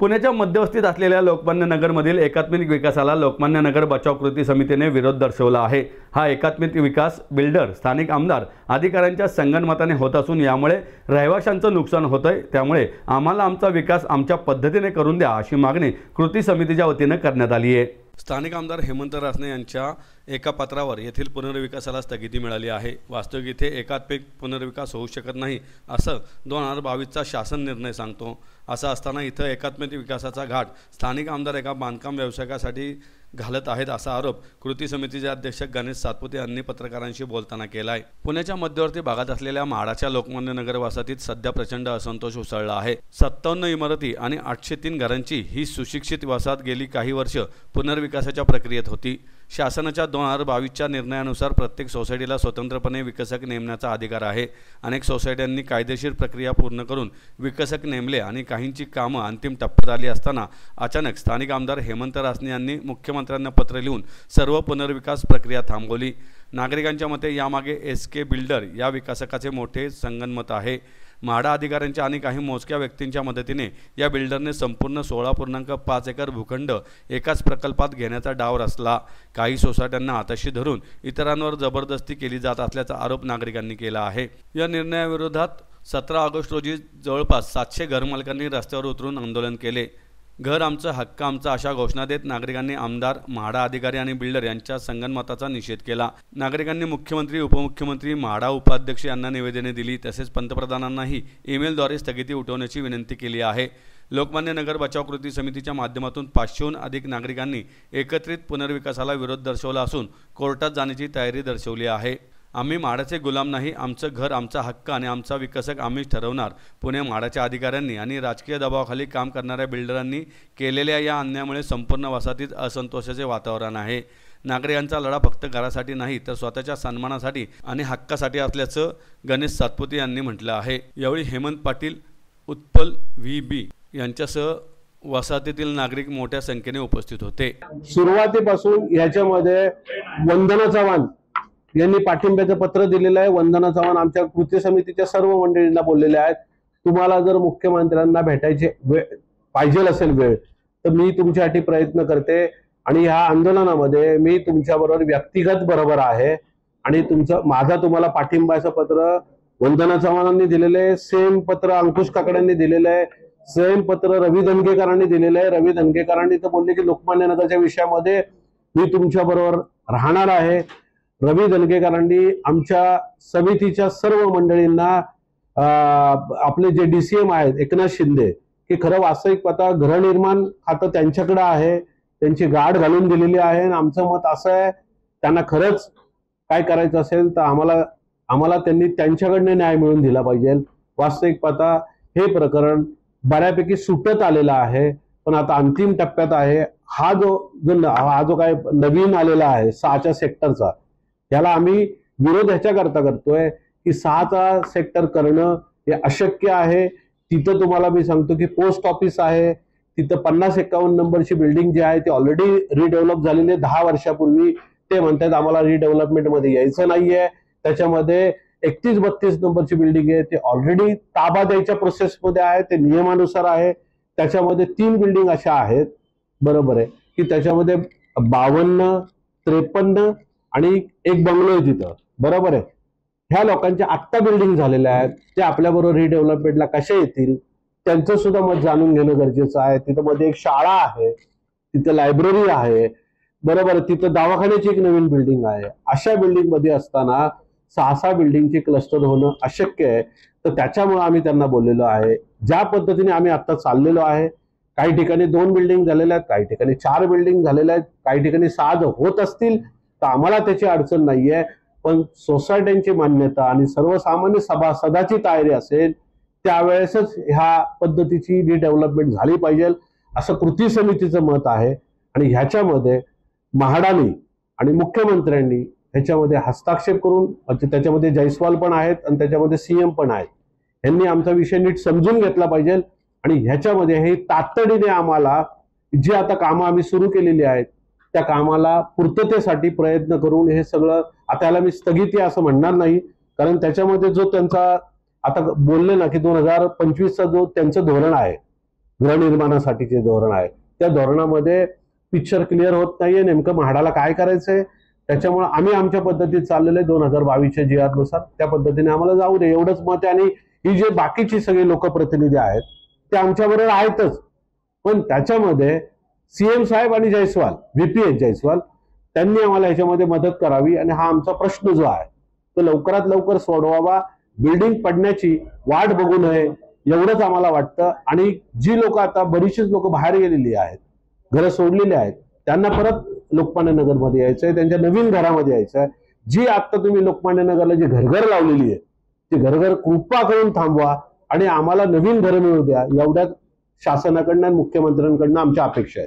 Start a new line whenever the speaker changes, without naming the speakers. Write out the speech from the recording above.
पुण्याच्या मध्यवस्तीत असलेल्या लोकमान्य नगरमधील एकात्मिक विकासाला लोकमान्य नगर बचाव कृती समितीने विरोध दर्शवला आहे। हा एकात्मिक विकास बिल्डर, स्थानिक आमदार, अधिकाऱ्यांच्या संगनमताने होत असून यामुळे रहिवाशांचं नुकसान होतंय। त्यामुळे आम्हाला आमचा विकास आमच्या पद्धतीने करून द्या अशी मागणी कृती समितीच्या वतीने करण्यात आली आहे। स्थानिक आमदार हेमंत रासने यांच्या एका पत्रावर येथील पुनर्विकासाला स्थगिती मिळाली आहे। वास्तविक इथे एकात्मिक पुनर्विकास होऊ शकत नाही असं 2022चा शासन निर्णय सांगतो। असं असताना इथं एकात्मिक विकासाचा घाट स्थानिक आमदार एका बांधकाम व्यावसायिकासाठी घालत आहेत असा आरोप कृती समितीचे अध्यक्ष गणेश सातपुते यांनी पत्रकारांशी बोलताना केलाय। पुण्याच्या मध्यवर्ती भागात असलेल्या म्हाडाच्या लोकमान्य नगर वसाहतीत सध्या प्रचंड असंतोष उसळला आहे। 57 इमारती आणि 803 घरांची ही सुशिक्षित वसाहत गेली काही वर्ष पुनर्विकासाच्या प्रक्रियेत होती। शासनाच्या 2022च्या निर्णयानुसार प्रत्येक सोसायटीला स्वतंत्रपणे विकसक नेमण्याचा अधिकार आहे। अनेक सोसायट्यांनी कायदेशीर प्रक्रिया पूर्ण करून विकसक नेमले आणि काहींची कामं अंतिम टप्प्यात आली असताना अचानक स्थानिक आमदार हेमंत रासने यांनी मुख्यमंत्र्यांना पत्र लिहून सर्व पुनर्विकास प्रक्रिया थांबवली। नागरिकांच्या मते यामागे SK बिल्डर या विकासकाचे मोठे संगनमत आहे। म्हाडा अधिकाऱ्यांच्या आणि काही मोजक्या व्यक्तींच्या मदतीने या बिल्डरने संपूर्ण 16.5 एकर भूखंड एकाच प्रकल्पात घेण्याचा डाव रचला। काही सोसायट्यांना हाताशी धरून इतरांवर जबरदस्ती केली जात असल्याचा आरोप नागरिकांनी केला आहे। या निर्णयाविरोधात 17 ऑगस्ट रोजी जवळपास 700 घरमालकांनी रस्त्यावर उतरून आंदोलन केले। घर आमचं हक्क आमचा अशा घोषणा देत नागरिकांनी आमदार, म्हाडा अधिकारी आणि बिल्डर यांच्या संगनमताचा निषेध केला। नागरिकांनी मुख्यमंत्री, उपमुख्यमंत्री, म्हाडा उपाध्यक्ष यांना निवेदने दिली। तसेच पंतप्रधानांनाही ईमेलद्वारे स्थगिती उठवण्याची विनंती केली आहे। लोकमान्य नगर बचाव कृती समितीच्या माध्यमातून 500हून अधिक नागरिकांनी एकत्रित पुनर्विकासाला विरोध दर्शवला असून कोर्टात जाण्याची तयारी दर्शवली आहे। आम्ही म्हाडाचे गुलाम नाही, आमचं घर आमचा हक्क आणि आमचा विकसक आम्हीच ठरवणार। पुणे म्हाडाच्या अधिकाऱ्यांनी आणि राजकीय दबावाखाली काम करणाऱ्या बिल्डरांनी केलेल्या या अन्यायामुळे संपूर्ण वसाहतीत असंतोषाचे वातावरण आहे। नागरिकांचा लढा फक्त घरासाठी नाही तर स्वतःच्या सन्मानासाठी आणि हक्कासाठी असल्याचं गणेश सातपुते यांनी म्हटलं आहे। यावेळी हेमंत पाटील, उत्पल VB यांच्यासह वसाहतीतील नागरिक मोठ्या संख्येने उपस्थित होते।
सुरुवातीपासून याच्यामध्ये वंदना चव्हाण यांनी पाठिंब्याचं पत्र दिलेलं आहे। वंदना चव्हाण आमच्या कृती समितीच्या सर्व मंडळींना बोललेले आहेत, तुम्हाला जर मुख्यमंत्र्यांना भेटायचे पाहिजे असेल वेळ तर मी तुमच्यासाठी प्रयत्न करते आणि ह्या आंदोलनामध्ये मी तुमच्याबरोबर व्यक्तिगत बरोबर आहे आणि माझा तुम्हाला पाठिंबाचं पत्र वंदना चव्हाणांनी दिलेलं आहे। सेम पत्र अंकुश काकड्यांनी दिलेलं आहे। सेम पत्र रवी धनगेकरांनी दिलेलं आहे। रवी धनगेकरांनी तर बोलले की लोकमान्य नगरच्या विषयामध्ये मी तुमच्या बरोबर राहणार आहे। रवी धनगेकरांनी आमच्या समितीच्या सर्व मंडळींना आपले जे DCM आहेत एकनाथ शिंदे की खरं वास्तविक पाहता गृहनिर्माण खातं त्यांच्याकडे आहे, त्यांची गाठ घालून दिलेली आहे। आमचं मत असं आहे त्यांना खरंच काय करायचं असेल तर आम्हाला त्यांनी त्यांच्याकडनं न्याय मिळवून दिला पाहिजे। वास्तविक पाहता हे प्रकरण बऱ्यापैकी सुटत आलेला आहे, पण आता अंतिम टप्प्यात आहे। हा जो काय नवीन आलेला आहे 6च्या सेक्टरचा, याला आम्ही विरोध ह्याच्याकरता करतोय की 6चा सेक्टर करणं हे अशक्य आहे। तिथं तुम्हाला मी सांगतो की पोस्ट ऑफिस आहे, तिथं 50-51 नंबरची बिल्डिंग जी आहे ती ऑलरेडी रिडेव्हलप झालेली आहे 10 वर्षापूर्वी। ते म्हणतात आम्हाला रिडेव्हलपमेंट मध्ये यायचं नाहीये। त्याच्यामध्ये 31-32 नंबरची बिल्डिंग आहे ती ऑलरेडी ताबा द्यायच्या प्रोसेसमध्ये आहे, ते नियमानुसार आहे। त्याच्यामध्ये 3 बिल्डिंग अशा आहेत, बरोबर आहे, की त्याच्यामध्ये 52, 53 आणि एक बंगलो आहे तिथं, बरोबर आहे। ह्या लोकांच्या आत्ता बिल्डिंग झालेल्या आहेत, ते आपल्याबरोबर रिडेव्हलपमेंटला कशा येतील त्यांचं सुद्धा मत जाणून घेणं गरजेचं आहे। तिथं मध्ये एक शाळा आहे, तिथं लायब्ररी आहे, बरोबर आहे, तिथं दवाखान्याची एक नवीन बिल्डिंग आहे। अशा बिल्डिंग मध्ये असताना 6 बिल्डिंगची क्लस्टर होणं अशक्य आहे। तर त्याच्यामुळे आम्ही त्यांना बोललेलो आहे, ज्या पद्धतीने आम्ही आता चाललेलो आहे, काही ठिकाणी 2 बिल्डिंग झालेल्या आहेत, काही ठिकाणी 4 बिल्डिंग झालेल्या आहेत, काही ठिकाणी 6 होत असतील तर आम्हाला त्याची अडचण नाहीये। पण सोसायट्यांची मान्यता आणि सर्वसामान्य सभासदाची तयारी असेल त्यावेळेसच ह्या पद्धतीची रिडेव्हलपमेंट झाली पाहिजे असं कृती समितीचं मत आहे। आणि ह्याच्यामध्ये म्हाडानी आणि मुख्यमंत्र्यांनी ह्याच्यामध्ये हस्तक्षेप करून, त्याच्यामध्ये जयस्वाल पण आहेत आणि त्याच्यामध्ये CM पण आहेत, यांनी आमचा विषय नीट समजून घेतला पाहिजे आणि ह्याच्यामध्ये हे तातडीने आम्हाला जी आता कामं आम्ही सुरू केलेली आहेत त्या कामाला पूर्ततेसाठी प्रयत्न करून हे सगळं, आता याला मी स्थगिती असं म्हणणार नाही, कारण त्याच्यामध्ये जो त्यांचा आता बोलले ना की 2025चा जो त्यांचं धोरण आहे गृहनिर्माणासाठीचे धोरण आहे, त्या धोरणामध्ये पिक्चर क्लिअर होत नाहीये नेमकं म्हाडाला काय करायचंय. त्याच्यामुळे आम्ही आमच्या पद्धतीत चाललेले 2022च्या GR नुसार त्या पद्धतीने आम्हाला जाऊ दे एवढंच मत आहे. आणि ही जे बाकीची सगळी लोकप्रतिनिधी आहेत ते आमच्याबरोबर आहेतच, पण त्याच्यामध्ये CM साहेब आणि जयस्वाल VP जयस्वाल त्यांनी आम्हाला ह्याच्यामध्ये मदत करावी आणि हा आमचा प्रश्न जो आहे तो लवकरात लवकर सोडवावा. बिल्डिंग पडण्याची वाट बघू नये एवढंच आम्हाला वाटतं. आणि जी लोक आता बरीचशीच लोक बाहेर गेलेली आहेत, घरं सोडलेली आहेत, त्यांना परत लोकमान्य नगरमध्ये यायचंय, त्यांच्या नवीन घरामध्ये यायचंय. जी आता तुम्ही लोकमान्य नगरला जी घरघर लावलेली आहे ती घरघर कृपा करून थांबवा आणि आम्हाला नवीन घरं मिळू द्या, एवढ्याच शासनाकडनं आणि मुख्यमंत्र्यांकडनं आमच्या अपेक्षा आहे.